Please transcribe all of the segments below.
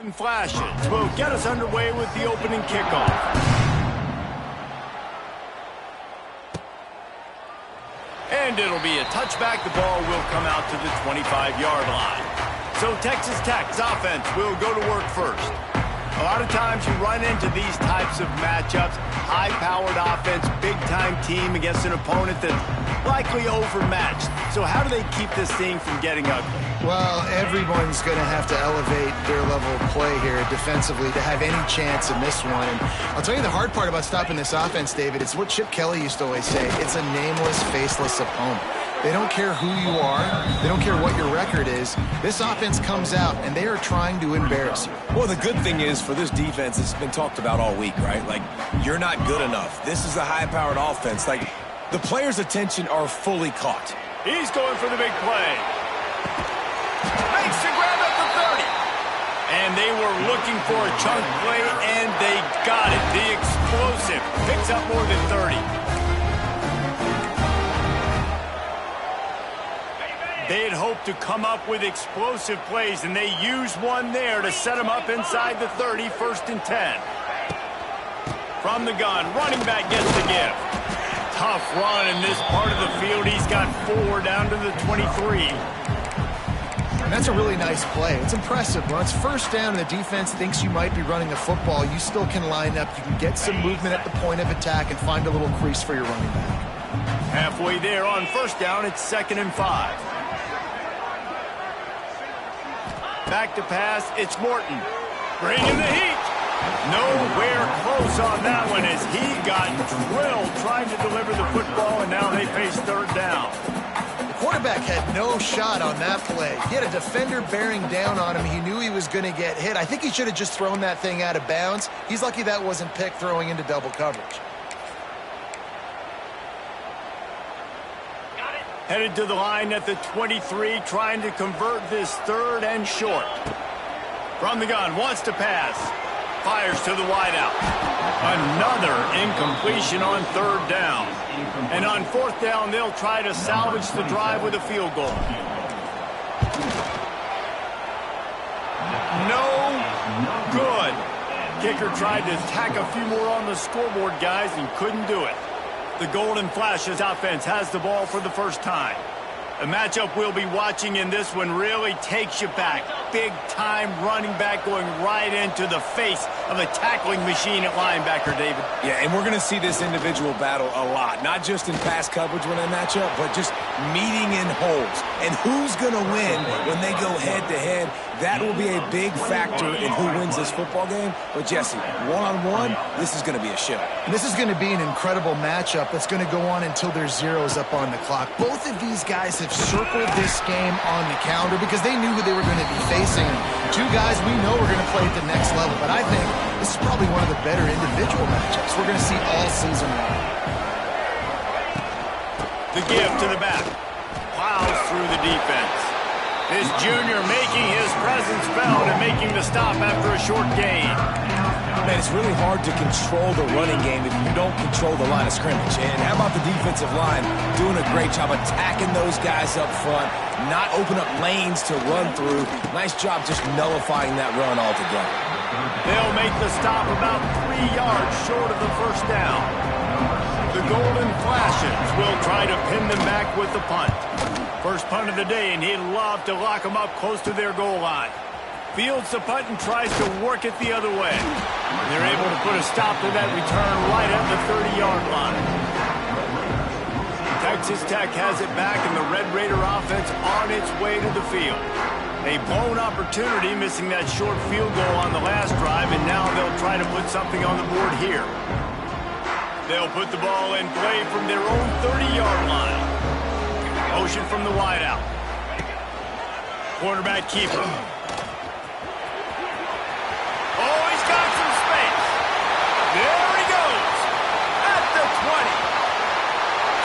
And flashes will get us underway with the opening kickoff. And it'll be a touchback. The ball will come out to the 25-yard line. So Texas Tech's offense will go to work first. A lot of times you run into these types of matchups, high-powered offense, big-time team against an opponent that's likely overmatched. So how do they keep this thing from getting ugly? Well, everyone's going to have to elevate their level of play here defensively to have any chance in this one. And I'll tell you the hard part about stopping this offense, David, it's what Chip Kelly used to always say. It's a nameless, faceless opponent. They don't care who you are. They don't care what your record is. This offense comes out, and they are trying to embarrass you. Well, the good thing is for this defense, it's been talked about all week, right? Like, you're not good enough. This is a high-powered offense. Like, the players' attention are fully caught. He's going for the big play. Makes the grab at the 30. And they were looking for a chunk play, and they got it. The explosive picks up more than 30. They had hoped to come up with explosive plays, and they used one there to set them up inside the 30, 1st and 10. From the gun, running back gets the give. Tough run in this part of the field. He's got 4 down to the 23. And that's a really nice play. It's impressive. When it's 1st down and the defense thinks you might be running the football, you still can line up. You can get some movement at the point of attack and find a little crease for your running back. Halfway there on 1st down, it's 2nd and 5. Back to pass, it's Morton. Bringing the heat. Nowhere close on that one as he got drilled trying to deliver the football, and now they face 3rd down. The quarterback had no shot on that play. He had a defender bearing down on him. He knew he was going to get hit. I think he should have just thrown that thing out of bounds. He's lucky that wasn't picked throwing into double coverage. Headed to the line at the 23, trying to convert this 3rd and short. From the gun, wants to pass. Fires to the wideout. Another incompletion on 3rd down. And on 4th down, they'll try to salvage the drive with a field goal. No good. Kicker tried to tack a few more on the scoreboard, guys, and couldn't do it. The Golden Flashes offense has the ball for the first time. A matchup we'll be watching in this one really takes you back. Big-time running back going right into the face of a tackling machine at linebacker, David. Yeah, and we're going to see this individual battle a lot. Not just in pass coverage when they match up, but just meeting in holes. And who's going to win when they go head-to-head? That will be a big factor in who wins this football game. But, Jesse, one-on-one, this is going to be a show. And this is going to be an incredible matchup that's going to go on until there's zeros up on the clock. Both of these guys have circled this game on the calendar because they knew who they were going to be facing. And 2 guys we know are going to play at the next level. But I think this is probably one of the better individual matchups we're going to see all season long. The give to the back. Plows through the defense. This junior making his presence felt and making the stop after a short gain. Man, it's really hard to control the running game if you don't control the line of scrimmage. And how about the defensive line doing a great job attacking those guys up front, not open up lanes to run through. Nice job just nullifying that run altogether. They'll make the stop about 3 yards short of the 1st down. The Golden Flashes will try to pin them back with the punt. First punt of the day, and he'd love to lock them up close to their goal line. Fields the punt and tries to work it the other way. They're able to put a stop to that return right at the 30-yard line. Texas Tech has it back, and the Red Raider offense on its way to the field. A blown opportunity, missing that short field goal on the last drive, and now they'll try to put something on the board here. They'll put the ball in play from their own 30-yard line. Motion from the wideout. Quarterback keeper. Oh, he's got some space. There he goes. At the 20.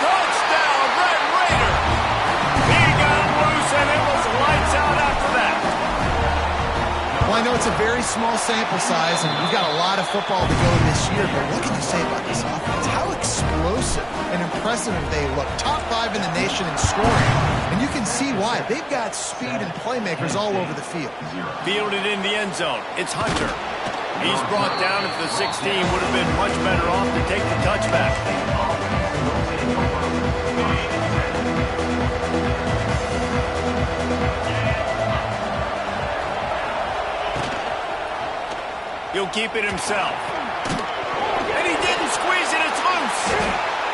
Touchdown, Red Raider. He got loose, and it was lights out after that. Well, I know it's a very small sample size, and we've got a lot of football to go this year, but what can you say about this offense? How explosive and impressive impressive they look. Top 5 in the nation in scoring. And you can see why. They've got speed and playmakers all over the field. Fielded in the end zone. It's Hunter. He's brought down at the 16. Would have been much better off to take the touchback. He'll keep it himself. And he didn't squeeze it. It's loose.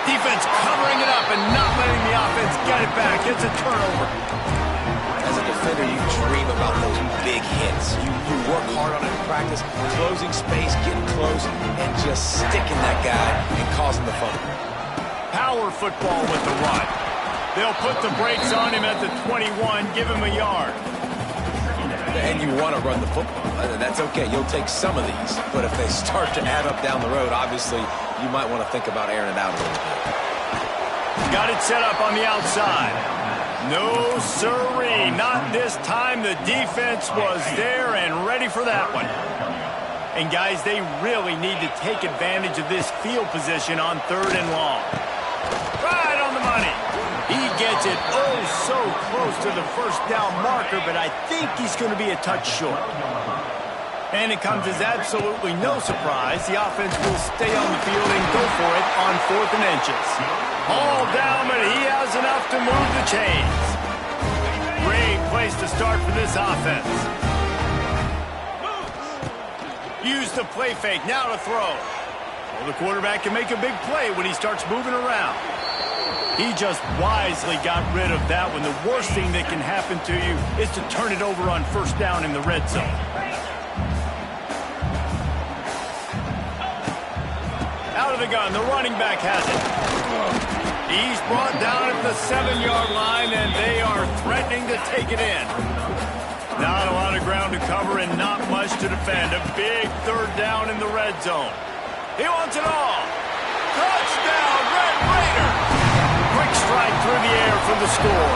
Defense covering it up and not letting the offense get it back. It's a turnover. As a defender, you dream about those big hits. You work hard on it in practice, closing space, getting close, and just sticking that guy and causing the fumble. Power football with the run. They'll put the brakes on him at the 21, give him a yard. And you want to run the football. That's okay. You'll take some of these. But if they start to add up down the road, obviously, you might want to think about airing it out a little bit. Got it set up on the outside. No, sirree. Not this time. The defense was there and ready for that one. And, guys, they really need to take advantage of this field position on 3rd and long. Right on the money. He gets it so close to the first down marker, but I think he's going to be a touch short. And it comes as absolutely no surprise. The offense will stay on the field and go for it on 4th and inches. All down, but he has enough to move the chains. Great place to start for this offense. Use the play fake, now to throw. Well, the quarterback can make a big play when he starts moving around. He just wisely got rid of that one. The worst thing that can happen to you is to turn it over on 1st down in the red zone. Out of the gun, the running back has it. He's brought down at the 7-yard line, and they are threatening to take it in. Not a lot of ground to cover and not much to defend. A big 3rd down in the red zone. He wants it all. Touchdown, Red Raider! Quick strike through the air for the score.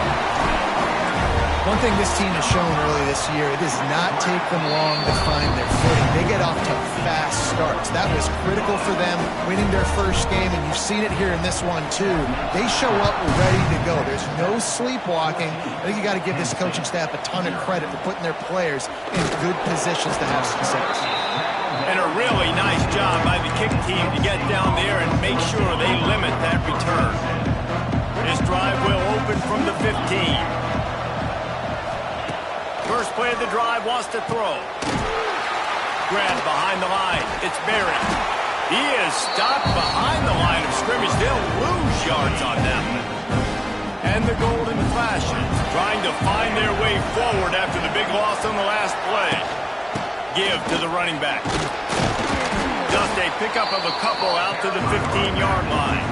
One thing this team has shown early this year, it does not take them long to find their footing. They get off to fast starts. That was critical for them winning their first game, and you've seen it here in this one too. They show up ready to go. There's no sleepwalking. I think you got to give this coaching staff a ton of credit for putting their players in good positions to have success. And a really nice job by the kick team to get down there and make sure they limit that return. This drive will open from the 15. First play of the drive, wants to throw. Grabbed behind the line. It's Barry. He is stopped behind the line of scrimmage. They'll lose yards on them. And the Golden Flashes trying to find their way forward after the big loss on the last play. Give to the running back. Just a pickup of a couple out to the 15-yard line.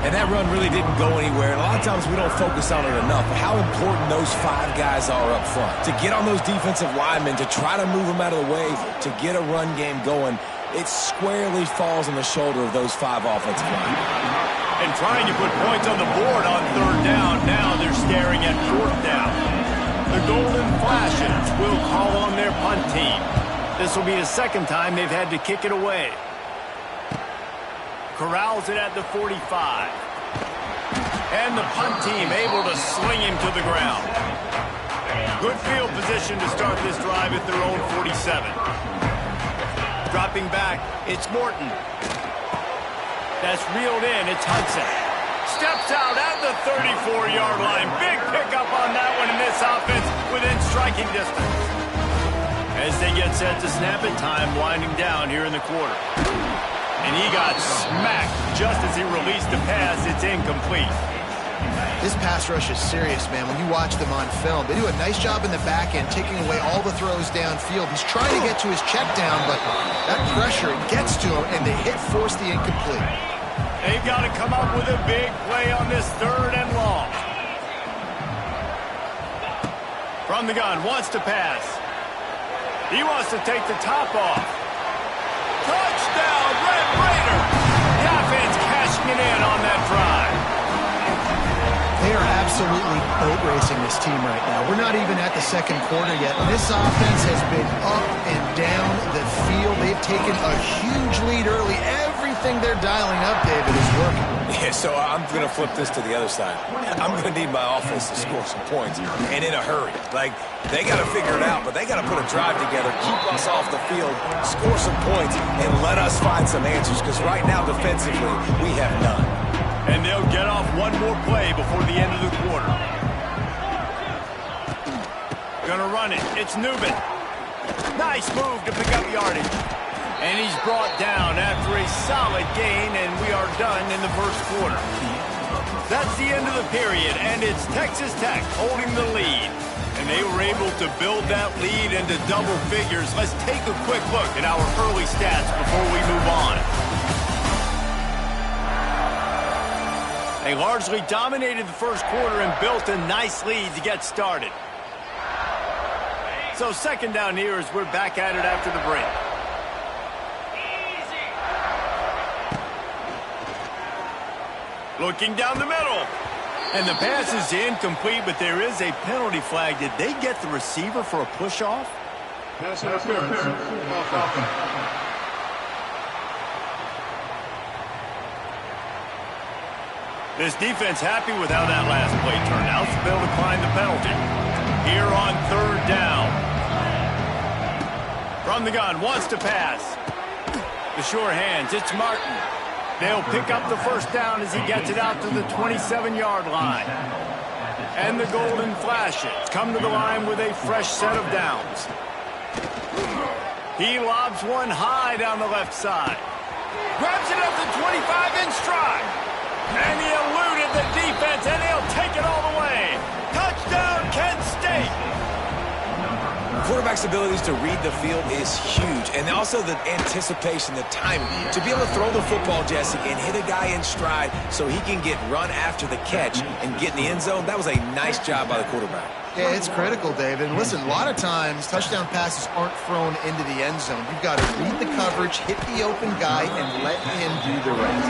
And that run really didn't go anywhere. And a lot of times we don't focus on it enough. But how important those 5 guys are up front. To get on those defensive linemen, to try to move them out of the way, to get a run game going, it squarely falls on the shoulder of those 5 offensive linemen. And trying to put points on the board on 3rd down. Now they're staring at 4th down. The Golden Flashes will call on their punt team. This will be the 2nd time they've had to kick it away. Corrals it at the 45. And the punt team able to sling him to the ground. Good field position to start this drive at their own 47. Dropping back, it's Morton. That's reeled in, it's Hudson. Steps out at the 34-yard line. Big pickup on that one in this offense within striking distance. As they get set to snap it, time winding down here in the quarter. And he got smacked just as he released the pass. It's incomplete. This pass rush is serious, man. When you watch them on film, they do a nice job in the back end, taking away all the throws downfield. He's trying to get to his check down, but that pressure gets to him, and the hit forced the incomplete. They've got to come up with a big play on this 3rd and long. From the gun, wants to pass. He wants to take the top off. Touchdown, Red Raider! The offense cashing it in on that drive. They are absolutely boat racing this team right now. We're not even at the 2nd quarter yet. This offense has been up and down the field. They've taken a huge lead early. Everything they're dialing up, David, is working. Yeah, Okay, so I'm going to flip this to the other side. I'm going to need my offense to score some points, and in a hurry. Like, they got to figure it out, but they got to put a drive together, keep us off the field, score some points, and let us find some answers, because right now, defensively, we have none. And they'll get off one more play before the end of the quarter. Gonna run it. It's Newman. Nice move to pick up yardage. And he's brought down after a solid gain, and we are done in the first quarter. That's the end of the period, and it's Texas Tech holding the lead. And they were able to build that lead into double figures. Let's take a quick look at our early stats before we move on. They largely dominated the first quarter and built a nice lead to get started. So second down here as we're back at it after the break. Looking down the middle. And the pass is incomplete, but there is a penalty flag. Did they get the receiver for a push-off? Pass interference. This defense happy with how that last play turned out, so they'll decline the penalty. Here on third down. From the gun, wants to pass. The sure hands, it's Martin. They'll pick up the first down as he gets it out to the 27-yard line. And the Golden Flashes come to the line with a fresh set of downs. He lobs one high down the left side. Grabs it at the 25 in stride. And he eluded the defense, and he'll take it all the way. Touchdown, Kent State. Quarterback's abilities to read the field is huge, and also the anticipation, the timing. To be able to throw the football, Jesse, and hit a guy in stride so he can get run after the catch and get in the end zone, that was a nice job by the quarterback. Yeah, it's critical, David. And listen, a lot of times, touchdown passes aren't thrown into the end zone. You've got to read the coverage, hit the open guy, and let him do the rest.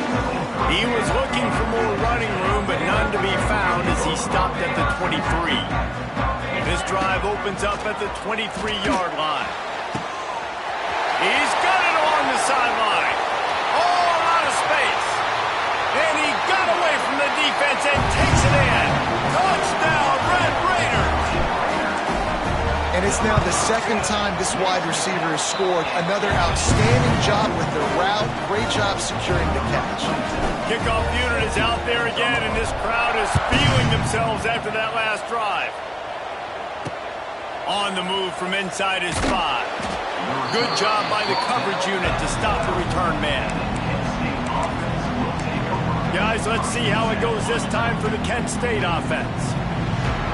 He was looking for more running room, but none to be found as he stopped at the 23. This drive opens up at the 23-yard line. He's got it along the sideline. All out of space. And he got away from the defense and takes it in. Touchdown, Red Raiders. And it's now the second time this wide receiver has scored. Another outstanding job with the route. Great job securing the catch. Kickoff unit is out there again, and this crowd is feeling themselves after that last drive. On the move from inside his 5. Good job by the coverage unit to stop the return man. Guys, let's see how it goes this time for the Kent State offense.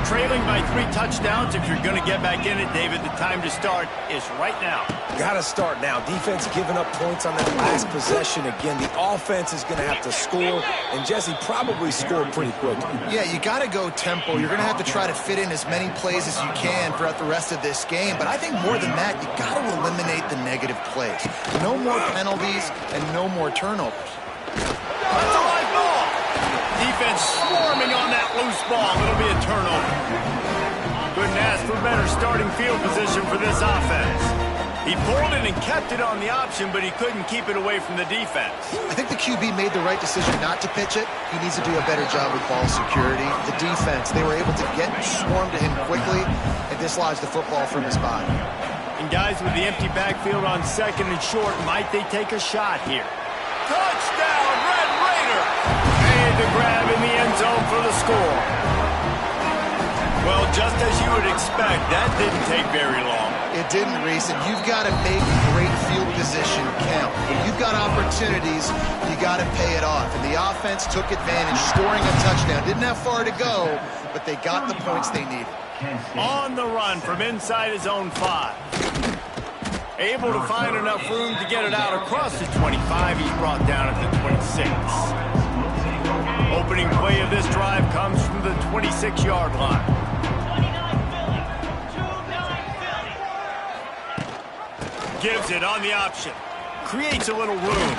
Trailing by 3 touchdowns. If you're going to get back in it, David, the time to start is right now. Got to start now. Defense giving up points on that last possession. Again, the offense is going to have to score, and Jesse probably scored pretty quickly. Yeah, you got to go tempo. You're going to have to try to fit in as many plays as you can throughout the rest of this game. But I think more than that, you got to eliminate the negative plays. No more penalties and no more turnovers. That's a live ball. Defense swarming on that loose ball. It'll be a turnover. Couldn't ask for better starting field position for this offense. He pulled it and kept it on the option, but he couldn't keep it away from the defense. I think the QB made the right decision not to pitch it. He needs to do a better job with ball security. The defense, they were able to get swarmed to him quickly and dislodge the football from his body. And guys, with the empty backfield on second and short, might they take a shot here? Touchdown, Red Raider! Made the grab in the end zone for the score. Well, just as you would expect, that didn't take very long. It didn't, Reese, and you've got to make great field position count. When you've got opportunities, you got to pay it off. And the offense took advantage, scoring a touchdown. Didn't have far to go, but they got the points they needed. On the run from inside his own 5. Able to find enough room to get it out across the 25. He's brought down at the 26. Opening play of this drive comes from the 26-yard line. Gives it on the option. Creates a little room.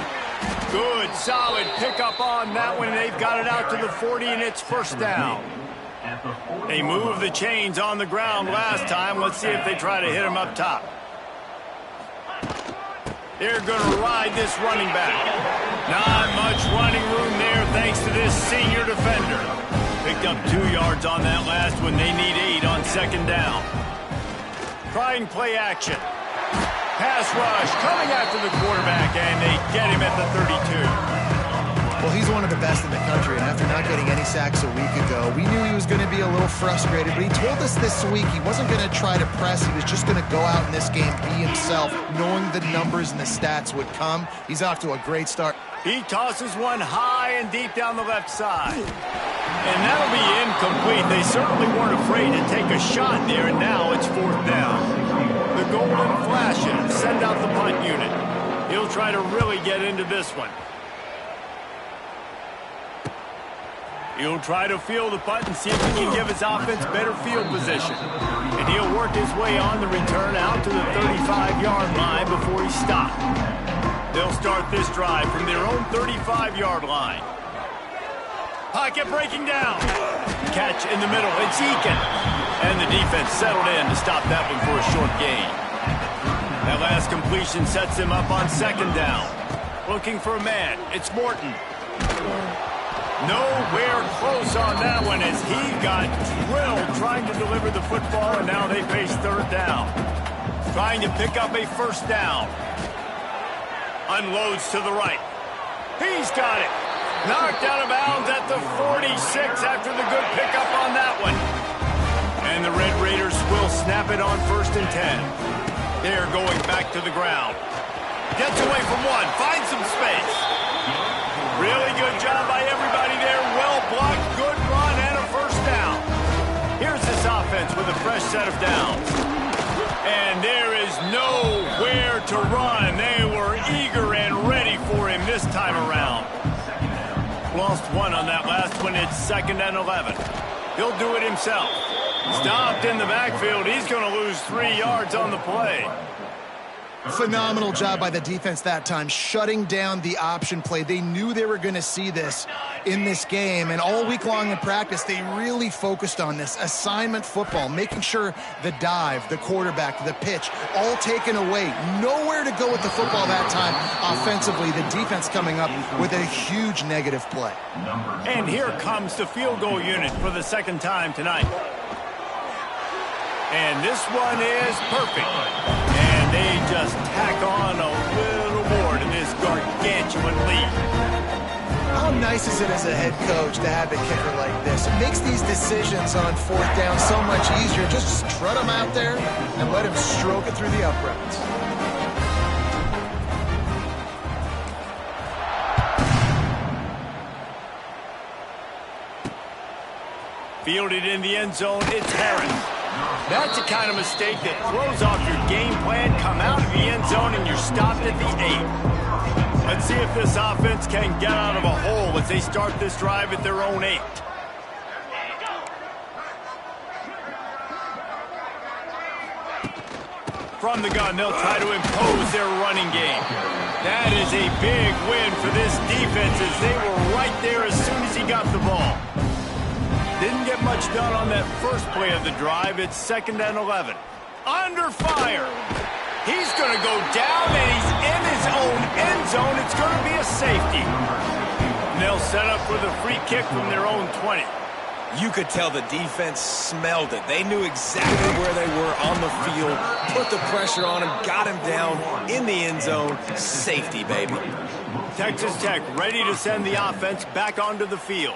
Good, solid pickup on that one. They've got it out to the 40, and it's first down. They moved the chains on the ground last time. Let's see if they try to hit him up top. They're going to ride this running back. Not much running room there thanks to this picked up 2 yards on that last one. They need 8 on second down. Trying play action. Pass rush coming after the quarterback, and they get him at the 32. Well, he's one of the best in the country, and after not getting any sacks a week ago, we knew he was going to be a little frustrated, but he told us this week he wasn't going to try to press. He was just going to go out in this game, be himself, knowing the numbers and the stats would come. He's off to a great start. He tosses one high and deep down the left side. And that'll be incomplete. They certainly weren't afraid to take a shot there, and now it's 4th down. The golden flashes send out the punt unit. He'll try to really get into this one. He'll try to field the punt and see if he can give his offense better field position. And he'll work his way on the return out to the 35-yard line before he stopped. They'll start this drive from their own 35-yard line. Pocket breaking down. Catch in the middle. It's Eakin. And the defense settled in to stop that one for a short gain. That last completion sets him up on second down. Looking for a man. It's Morton. Nowhere close on that one as he got drilled trying to deliver the football, and now they face third down. Trying to pick up a first down. Unloads to the right. He's got it. Knocked out of bounds at the 46 after the good pickup on that one. And the Red Raiders will snap it on 1st and 10. They're going back to the ground. Gets away from one. Finds some space. Really good job by everybody there. Well blocked, good run, and a first down. Here's this offense with a fresh set of downs. And there is nowhere to run. They were eager and ready for him this time around. Lost one on that last one. It's 2nd and 11. He'll do it himself. Stopped in the backfield. He's going to lose 3 yards on the play. Phenomenal job by the defense that time, shutting down the option play. They knew they were going to see this in this game, and all week long in practice, they really focused on this assignment football, making sure the dive, the quarterback, the pitch, all taken away. Nowhere to go with the football that time offensively. The defense coming up with a huge negative play. And here comes the field goal unit for the 2nd time tonight. And this one is perfect. And they just tack on a little more to this gargantuan lead. How nice is it as a head coach to have a kicker like this? It makes these decisions on 4th down so much easier. Just strut him out there and let him stroke it through the uprights. Fielded in the end zone, it's Harris. That's the kind of mistake that throws off your game plan. Come out of the end zone and you're stopped at the 8. Let's see if this offense can get out of a hole as they start this drive at their own 8. From the gun, they'll try to impose their running game. That is a big win for this defense as they were right there as soon as he got the ball. Didn't get much done on that first play of the drive. It's 2nd and 11. Under fire. He's going to go down, and he's in his own end zone. It's going to be a safety. And they'll set up with a free kick from their own 20. You could tell the defense smelled it. They knew exactly where they were on the field, put the pressure on him, got him down in the end zone. Safety, baby. Texas Tech ready to send the offense back onto the field.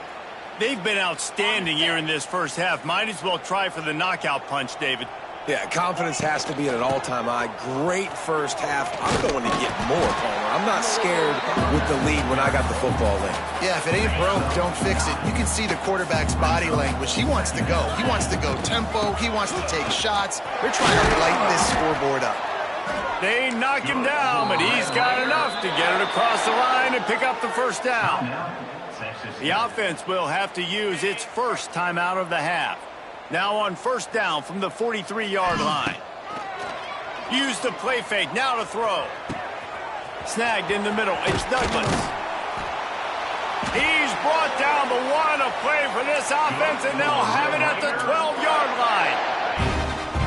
They've been outstanding here in this first half. Might as well try for the knockout punch, David. Yeah, confidence has to be at an all-time high. Great first half. I'm going to get more, Palmer. I'm not scared with the lead when I got the football in. Yeah, if it ain't broke, don't fix it. You can see the quarterback's body language. He wants to go. He wants to go tempo. He wants to take shots. They're trying to light this scoreboard up. They knock him down, but he's got enough to get it across the line and pick up the first down. The offense will have to use its first timeout of the half. Now on first down from the 43-yard line. Use the play fake, now to throw. Snagged in the middle, it's Douglas. He's brought down the one, a play for this offense, and they'll have it at the 12-yard line.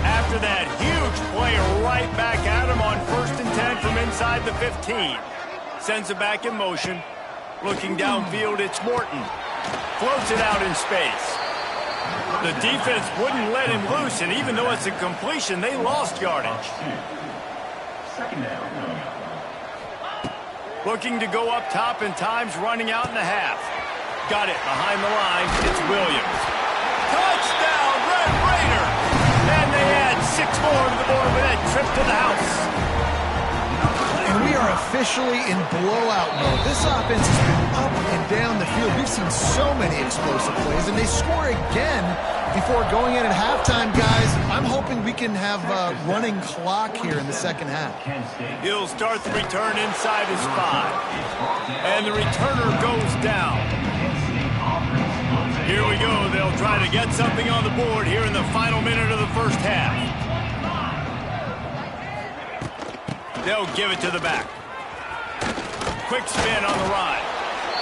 After that huge play right back at him on 1st and 10 from inside the 15. Sends it back in motion. Looking downfield, it's Morton. Floats it out in space. The defense wouldn't let him loose, and even though it's a completion, they lost yardage. Looking to go up top, and time's running out in the half. Got it behind the line. It's Williams. Touchdown, Red Raider! And they add 6 more to the board with that trip to the house. And we are officially in blowout mode. This offense has been up and down the field. We've seen so many explosive plays, and they score again before going in at halftime, guys. I'm hoping we can have a running clock here in the second half. He'll start the return inside his 5. And the returner goes down. Here we go. They'll try to get something on the board here in the final minute of the first half. They'll give it to the back. Quick spin on the ride.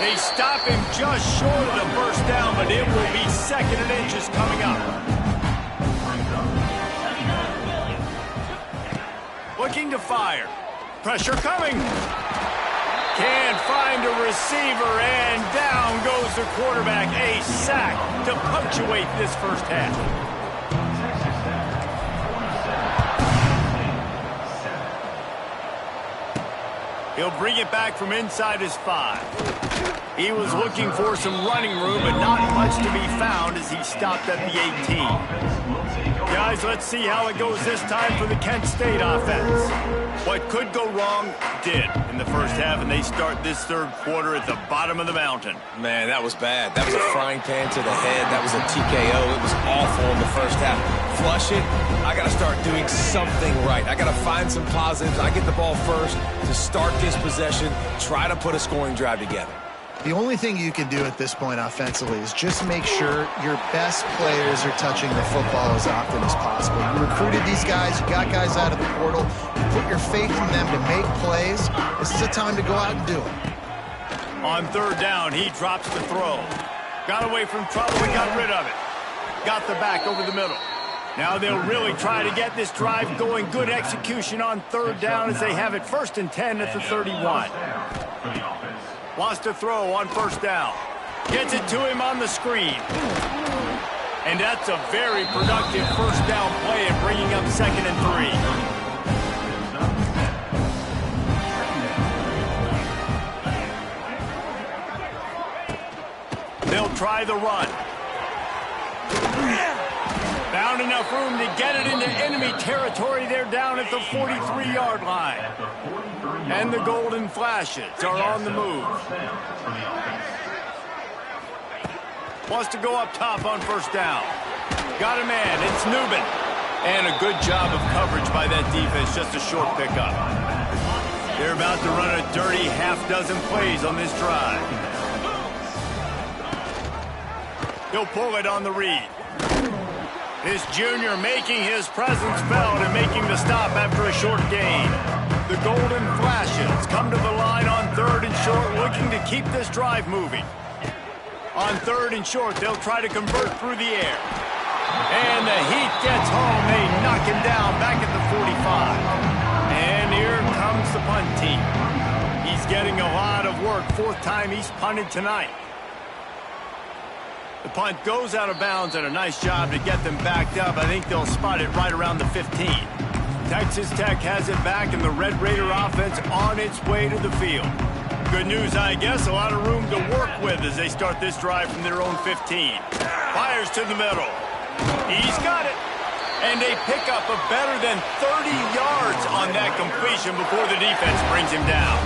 They stop him just short of the first down, but it will be 2nd and inches coming up. Looking to fire. Pressure coming. Can't find a receiver, and down goes the quarterback. A sack to punctuate this first half. He'll bring it back from inside his 5. He was looking for some running room, but not much to be found as he stopped at the 18. Guys, let's see how it goes this time for the Kent State offense. What could go wrong did in the first half, and they start this third quarter at the bottom of the mountain. Man, that was bad. That was a frying pan to the head. That was a TKO. It was awful in the first half. Flush it. I got to start doing something right. I got to find some positives. I get the ball first to start this possession, try to put a scoring drive together. The only thing you can do at this point offensively is just make sure your best players are touching the football as often as possible. You recruited these guys, you got guys out of the portal, you put your faith in them to make plays. This is a time to go out and do it. On 3rd down, he drops the throw. Got away from trouble and got rid of it. Got the back over the middle. Now they'll really try to get this drive going. Good execution on 3rd down as they have it 1st and 10 at the 31. Wants to throw on 1st down. Gets it to him on the screen. And that's a very productive 1st down play and bringing up 2nd and 3. They'll try the run. Found enough room to get it into enemy territory. They're down at the 43-yard line. And the Golden Flashes are on the move. Wants to go up top on 1st down. Got a man. It's Newman. And a good job of coverage by that defense. Just a short pickup. They're about to run a dirty half-dozen plays on this drive. He'll pull it on the read. This junior making his presence felt and making the stop after a short gain. The Golden Flashes come to the line on 3rd and short, looking to keep this drive moving. On 3rd and short, they'll try to convert through the air. And the heat gets home. They knock him down back at the 45. And here comes the punt team. He's getting a lot of work. 4th time he's punted tonight. The punt goes out of bounds, and a nice job to get them backed up. I think they'll spot it right around the 15. Texas Tech has it back, and the Red Raider offense on its way to the field. Good news, I guess, a lot of room to work with as they start this drive from their own 15. Fires to the middle. He's got it. And they pick up a better than 30 yards on that completion before the defense brings him down.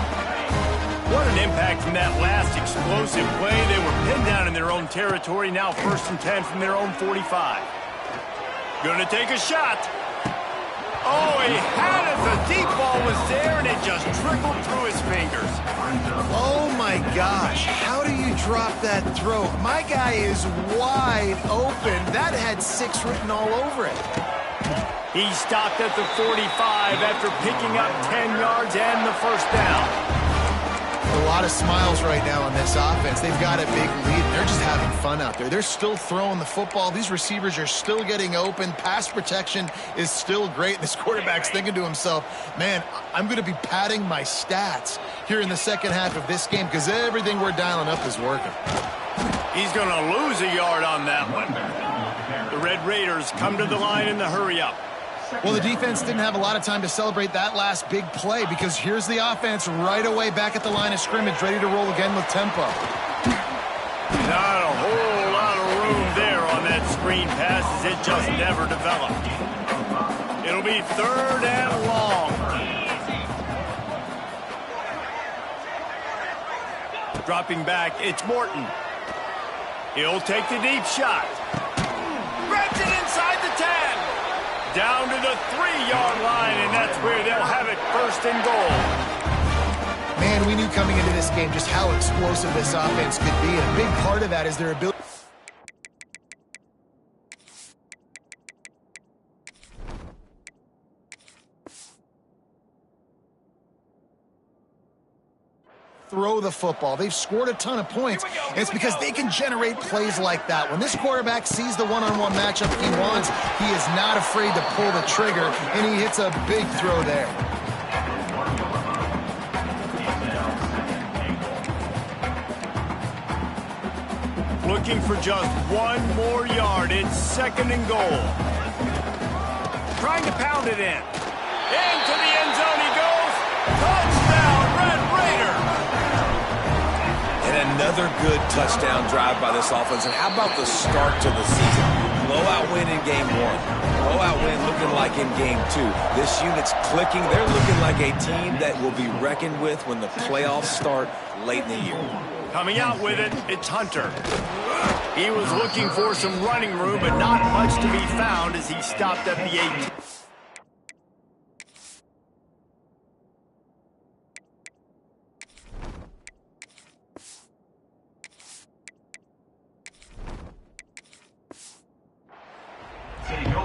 What an impact from that last explosive play. They were pinned down in their own territory. Now 1st and 10 from their own 45. Gonna take a shot. Oh, he had it. The deep ball was there, and it just trickled through his fingers. Oh, my gosh. How do you drop that throw? My guy is wide open. That had 6 written all over it. He stopped at the 45 after picking up 10 yards and the 1st down. A lot of smiles right now on this offense. They've got a big lead. They're just having fun out there. They're still throwing the football. These receivers are still getting open. Pass protection is still great. This quarterback's thinking to himself, man, I'm going to be padding my stats here in the second half of this game because everything we're dialing up is working. He's going to lose a yard on that one. The Red Raiders come to the line in the hurry-up. Well, the defense didn't have a lot of time to celebrate that last big play because here's the offense right away back at the line of scrimmage, ready to roll again with tempo. Not a whole lot of room there on that screen pass as it just never developed. It'll be 3rd and long. Dropping back, it's Morton. He'll take the deep shot. Grabs it inside the 10. Down to the 3-yard line, and that's where they'll have it 1st and goal. Man, we knew coming into this game just how explosive this offense could be, and a big part of that is their ability. Throw the football. They've scored a ton of points, and it's because they can generate plays like that. When this quarterback sees the one-on-one matchup he wants, he is not afraid to pull the trigger, and he hits a big throw there. Looking for just 1 more yard. It's 2nd and goal. Trying to pound it in. Into the end zone he goes. Touchdown, Red Raider. And another good touchdown drive by this offense. And how about the start to the season? Blowout win in game 1. Blowout win looking like in game 2. This unit's clicking. They're looking like a team that will be reckoned with when the playoffs start late in the year. Coming out with it, it's Hunter. He was looking for some running room, but not much to be found as he stopped at the 8.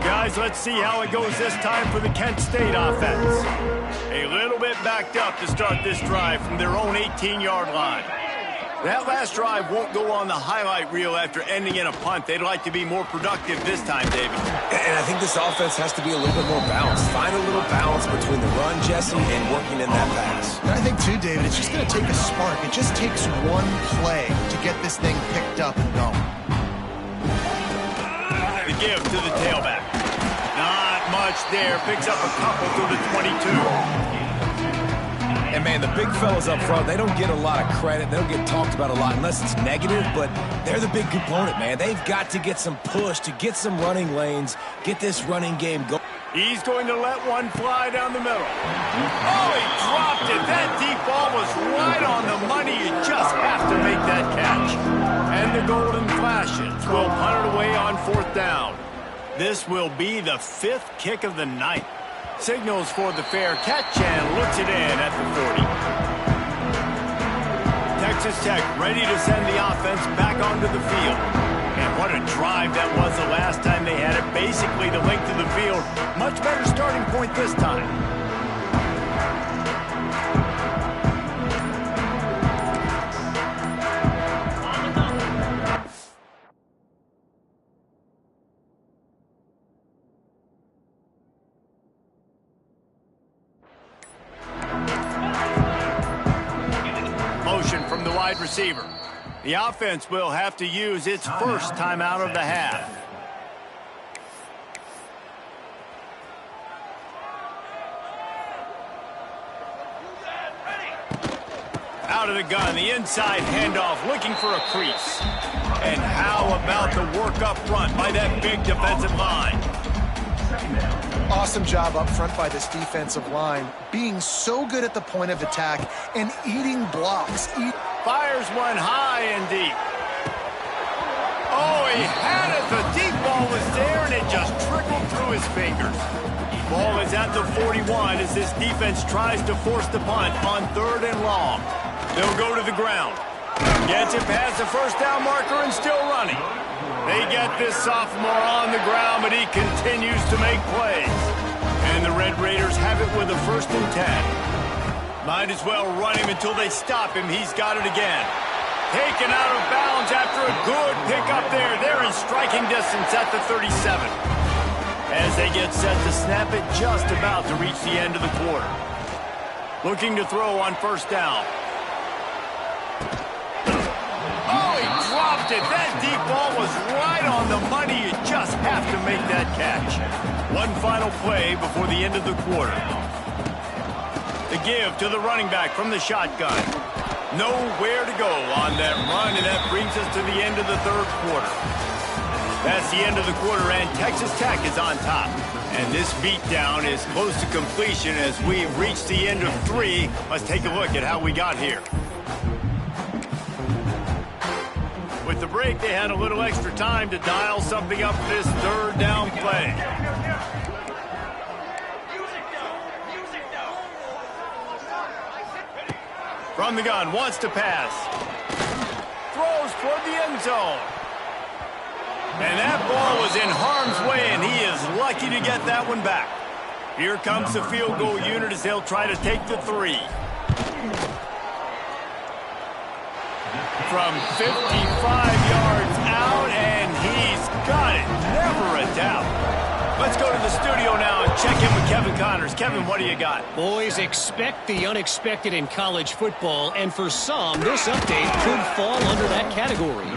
Guys, let's see how it goes this time for the Kent State offense. A little bit backed up to start this drive from their own 18-yard line. That last drive won't go on the highlight reel after ending in a punt. They'd like to be more productive this time, David. And I think this offense has to be a little bit more balanced. Find a little balance between the run, Jesse, and working in that pass. And I think, too, David, it's just going to take a spark. It just takes one play to get this thing picked up and going. The give to the tailback. Not much there. Picks up a couple to the 22. And, man, the big fellas up front, they don't get a lot of credit. They don't get talked about a lot unless it's negative, but they're the big component, man. They've got to get some push to get some running lanes, get this running game going. He's going to let one fly down the middle. Oh, he dropped it. That deep ball was right on the money. You just have to make that catch. And the Golden Flashes will punt it away on 4th down. This will be the 5th kick of the night. Signals for the fair catch and looks it in at the 40. Texas Tech ready to send the offense back onto the field. And what a drive that was the last time they had it. Basically the length of the field. Much better starting point this time. From the wide receiver. The offense will have to use its first timeout of the half. Out of the gun, the inside handoff, looking for a crease. And how about the work up front by that big defensive line? Awesome job up front by this defensive line, being so good at the point of attack and eating blocks. Fires one high and deep. Oh, he had it. The deep ball was there, and it just trickled through his fingers. Ball is at the 41 as this defense tries to force the punt on 3rd and long. They'll go to the ground. Gets it past the 1st down marker and still running. They get this sophomore on the ground, but he continues to make plays. And the Red Raiders have it with a 1st and 10. Might as well run him until they stop him. He's got it again. Taken out of bounds after a good pickup there. They're in striking distance at the 37. As they get set to snap it, just about to reach the end of the quarter. Looking to throw on 1st down. Oh, he dropped dropped it. That deep ball was right on the money. You just have to make that catch. One final play before the end of the quarter. The give to the running back from the shotgun. Nowhere to go on that run, and that brings us to the end of the third quarter. That's the end of the quarter, and Texas Tech is on top. And this beatdown is close to completion as we reach the end of 3. Let's take a look at how we got here. With the break, they had a little extra time to dial something up for this third down play. From the gun, wants to pass. Throws toward the end zone. And that ball was in harm's way, and he is lucky to get that one back. Here comes the field goal unit as they'll try to take the 3. From 55 yards out, and he's got it. Never a doubt. Let's go to the studio now and check in with Kevin Connors. Kevin, what do you got? Boys, expect the unexpected in college football, and for some, this update could fall under that category.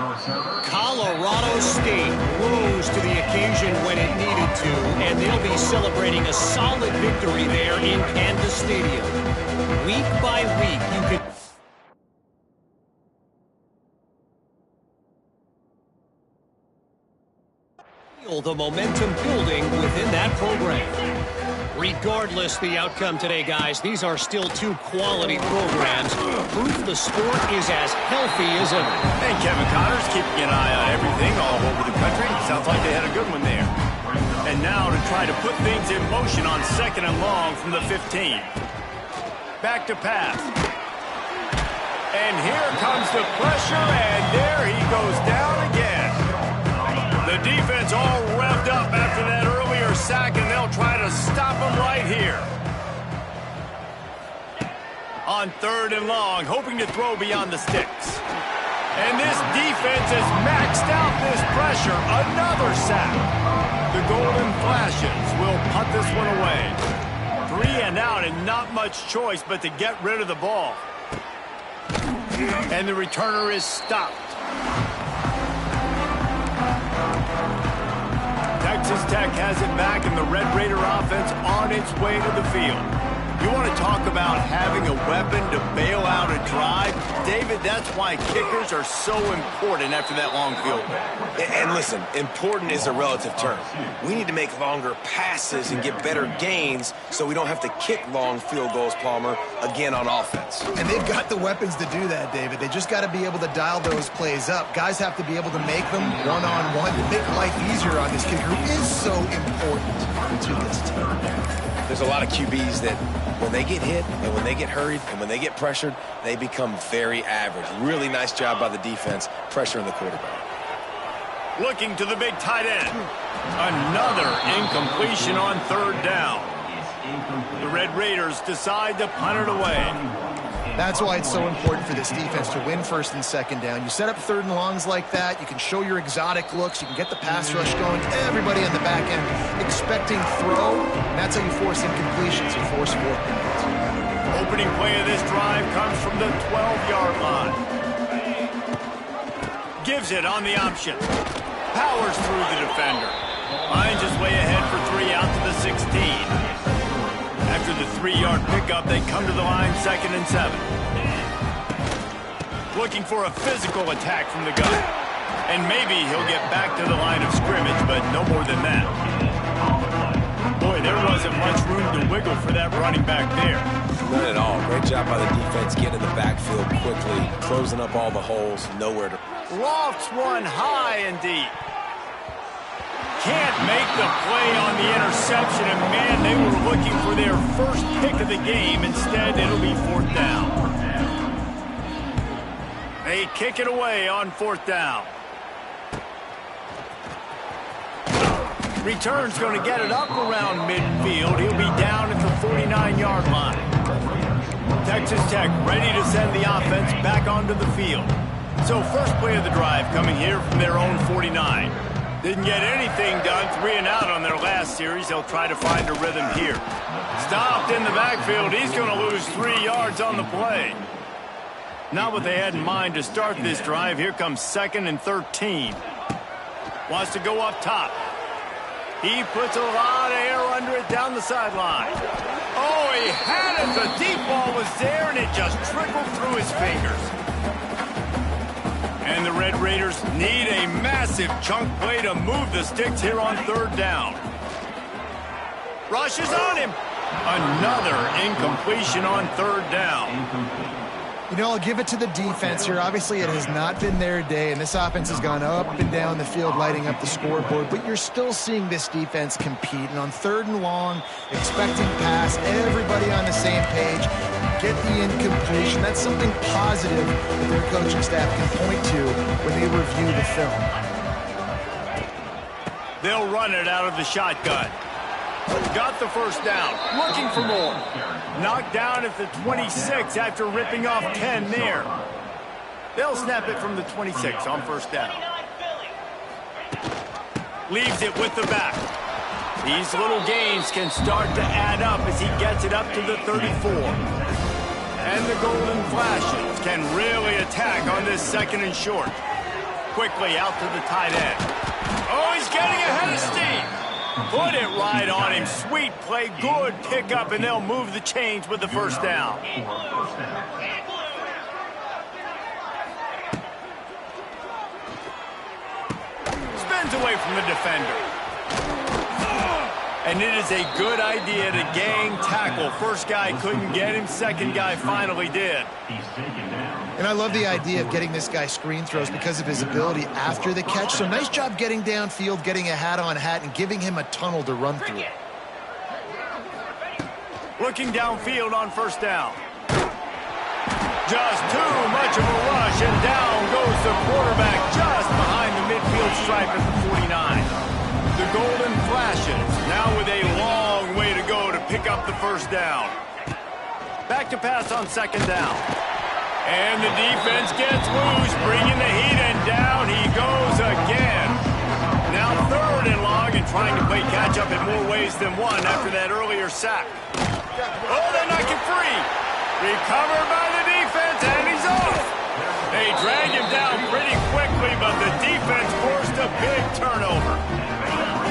Colorado State rose to the occasion when it needed to, and they'll be celebrating a solid victory there in Kansas Stadium. Week by week, you could... the momentum building within that program. Regardless the outcome today, guys, these are still 2 quality programs. Proof the sport is as healthy as ever. And Kevin Connors keeping an eye on everything all over the country. Sounds like they had a good one there. And now to try to put things in motion on 2nd and long from the 15. Back to pass. And here comes the pressure, and there he goes down again. The defense all revved up after that earlier sack, and they'll try to stop him right here. On 3rd and long, hoping to throw beyond the sticks. And this defense has maxed out this pressure. Another sack. The Golden Flashes will punt this one away. 3 and out, and not much choice but to get rid of the ball. And the returner is stopped. Texas Tech has it back, and the Red Raider offense on its way to the field. You want to talk about having a weapon to bail out a drive? David, that's why kickers are so important after that long field goal. And listen, important is a relative term. We need to make longer passes and get better gains so we don't have to kick long field goals, Palmer, again on offense. And they've got the weapons to do that, David. They just got to be able to dial those plays up. Guys have to be able to make them one-on-one to make life easier on this kicker, who is so important to this team. There's a lot of QBs that when they get hit and when they get hurried and when they get pressured, they become very average. Really nice job by the defense pressuring the quarterback. Looking to the big tight end. Another incompletion on 3rd down. The Red Raiders decide to punt it away. That's why it's so important for this defense to win 1st and 2nd down. You set up 3rd and longs like that. You can show your exotic looks. You can get the pass rush going. Everybody on the back end expecting throw. And that's how you force incompletions. You force 4th downs. Opening play of this drive comes from the 12-yard line. Gives it on the option. Powers through the defender. Finds his way ahead for 3 out to the 16. After the 3-yard pickup, they come to the line 2nd and 7. Looking for a physical attack from the gun. And maybe he'll get back to the line of scrimmage, but no more than that. Boy, there wasn't much room to wiggle for that running back there. None at all. Great job by the defense getting in the backfield quickly, closing up all the holes, nowhere to... Lofts one high and deep. Can't make the play on the interception, and man, they were looking for their first pick of the game. Instead, it'll be 4th down. They kick it away on 4th down. Return's going to get it up around midfield. He'll be down at the 49-yard line. Texas Tech ready to send the offense back onto the field. So first play of the drive coming here from their own 49. Didn't get anything done, 3 and out on their last series. They'll try to find a rhythm here. Stopped in the backfield. He's going to lose 3 yards on the play. Not what they had in mind to start this drive. Here comes 2nd and 13. Wants to go up top. He puts a lot of air under it down the sideline. Oh, he had it. The deep ball was there, and it just trickled through his fingers. And the Red Raiders need a massive chunk play to move the sticks here on 3rd down. Rushes on him. Another incompletion on 3rd down. You know, I'll give it to the defense here. Obviously, it has not been their day, and this offense has gone up and down the field, lighting up the scoreboard. But you're still seeing this defense compete. And on 3rd and long, expecting pass, everybody on the same page, get the incompletion. That's something positive that their coaching staff can point to when they review the film. They'll run it out of the shotgun. Got the 1st down. Looking for more. Knocked down at the 26 after ripping off 10 there. They'll snap it from the 26 on 1st down. Leaves it with the back. These little gains can start to add up as he gets it up to the 34. And the Golden Flashes can really attack on this 2nd and short. Quickly out to the tight end. Oh, he's getting ahead of steam. Put it right on him. Sweet play, good pickup, and they'll move the chains with the 1st down. Spins away from the defender. And it is a good idea to gang tackle. First guy couldn't get him. Second guy finally did. And I love the idea of getting this guy screen throws because of his ability after the catch. So nice job getting downfield, getting a hat-on-hat, and giving him a tunnel to run through. Looking downfield on 1st down. Just too much of a rush, and down goes the quarterback just behind the midfield stripe at the 49. The Golden Flashes now with a long way to go to pick up the 1st down. Back to pass on 2nd down. And the defense gets loose, bringing the heat, and down he goes again. Now 3rd and long, and trying to play catch-up in more ways than one after that earlier sack. Oh, they knock him free. Recovered by the defense, and he's off. They drag him down pretty quickly, but the defense forced a big turnover.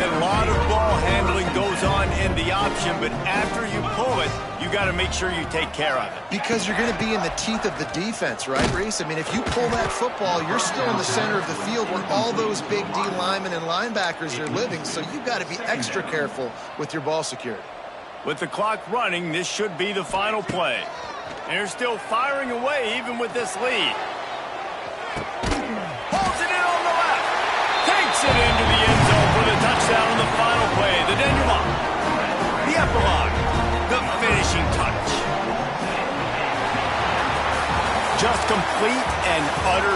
A lot of ball handling goes on in the option, but after you pull it, you got to make sure you take care of it. Because you're going to be in the teeth of the defense, right, Reese? I mean, if you pull that football, you're still in the center of the field where all those big D linemen and linebackers are living, so you've got to be extra careful with your ball security. With the clock running, this should be the final play. And they're still firing away even with this lead. Pulls it in on the left. Takes it into the end zone for the touchdown on the final play. The denouement. The epilogue. The finishing touch. Just complete and utter